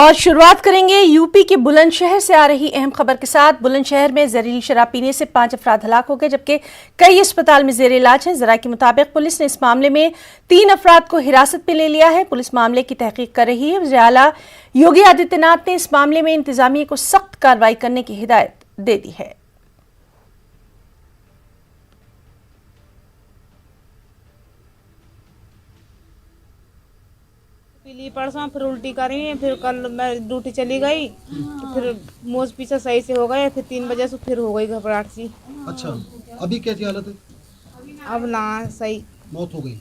और शुरुआत करेंगे यूपी के बुलंदशहर से आ रही अहम खबर के साथ। बुलंदशहर में जहरीली शराब पीने से 5 अफराद हलाक हो गए, जबकि कई अस्पताल में जेर इलाज हैं। जरा के मुताबिक पुलिस ने इस मामले में 3 अफराद को हिरासत में ले लिया है। पुलिस मामले की तहकीक कर रही है। वज़ीर आला योगी आदित्यनाथ ने इस मामले में इंतजामिया को सख्त कार्रवाई करने की हिदायत दे दी है। पीली परसों फिर उल्टी करी, फिर कल मैं ड्यूटी चली गई, तो फिर मोज पीछे सही से हो गए, फिर 3 बजे से फिर हो गई घबराहट सी। अच्छा, अभी कैसी हालत है? अब ना सही मौत हो गई।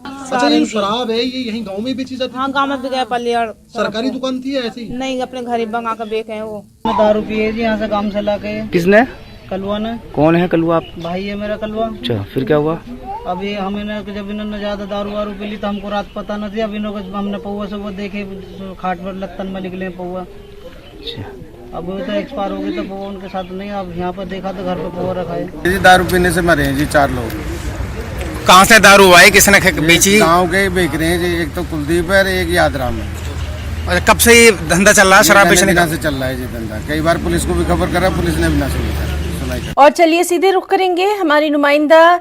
अच्छा, ये शराब है ये यहीं गांव में बेची जाती है? हाँ, गाँव में भी गए पल्ली। और सरकारी दुकान थी या ऐसी? नहीं, अपने घर ही बंगा कर बेचे हैं वो। दारू पिए जी यहाँ से काम से लाके। किसने? कलवा ने। कौन है कलवा? आप भाई है मेरा कलवा। अच्छा, फिर क्या हुआ? अभी हम जब इन्होंने ज्यादा दारू वारू पी ली तो हमको रात पता न थी। अब इन्होंने हमने पौवा से वो देखे खाट पर लत्तन में निकले पौवा। अच्छा, अब वो तो एक्सपायर हो गई तो पौवा उनके साथ नहीं। अब यहाँ पर देखा तो घर पे पौवा रखा है। दारू पीने से मरे हैं जी 4 लोग। कहाँ से दारू आई? किसने बेची? गाँव के बेच रहे हैं जी। एक तो कुलदीप है, एक यादराम है। और कब से ये धंधा चल रहा है शराब बेचने का? से चल रहा है जी धंधा। कई बार पुलिस को भी खबर करा, पुलिस ने भी ना सुनी। और चलिए सीधे रुख करेंगे हमारी नुमाइंदा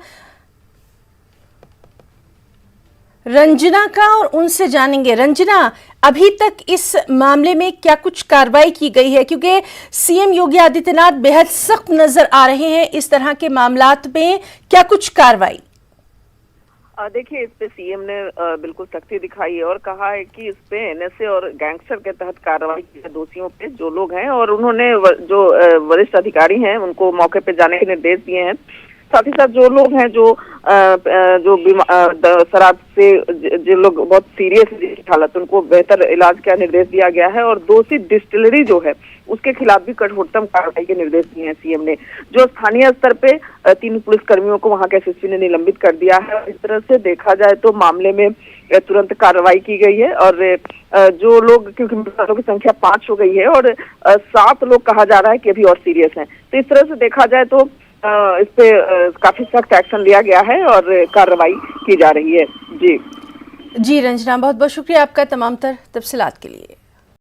रंजना का और उनसे जानेंगे। रंजना, अभी तक इस मामले में क्या कुछ कार्रवाई की गई है? क्योंकि सीएम योगी आदित्यनाथ बेहद सख्त नजर आ रहे हैं इस तरह के मामलात में, क्या कुछ कार्रवाई? देखिए, इस पे सीएम ने बिल्कुल सख्ती दिखाई है और कहा है कि इस पे एनएसए और गैंगस्टर के तहत कार्रवाई की है दोषियों पे जो लोग हैं, और उन्होंने जो वरिष्ठ अधिकारी हैं उनको मौके पे जाने के निर्देश दिए हैं। साथ ही साथ जो लोग हैं जो शराब से जो लोग बहुत सीरियस हालत, उनको बेहतर इलाज का निर्देश दिया गया है। और दोषी डिस्टिलरी जो है उसके खिलाफ भी कठोरतम कार्रवाई के निर्देश दिए हैं सीएम ने। जो स्थानीय स्तर पे 3 पुलिसकर्मियों को वहां के एसएसपी ने निलंबित कर दिया है। इस तरह से देखा जाए तो मामले में तुरंत कार्रवाई की गई है। और जो लोग, क्योंकि मृतकों की संख्या 5 हो गई है और 7 लोग कहा जा रहा है कि अभी और सीरियस हैं, तो इस तरह से देखा जाए तो इस पे काफी सख्त एक्शन लिया गया है और कार्रवाई की जा रही है। जी रंजना, बहुत बहुत शुक्रिया आपका तमाम तर तफसीलात के लिए।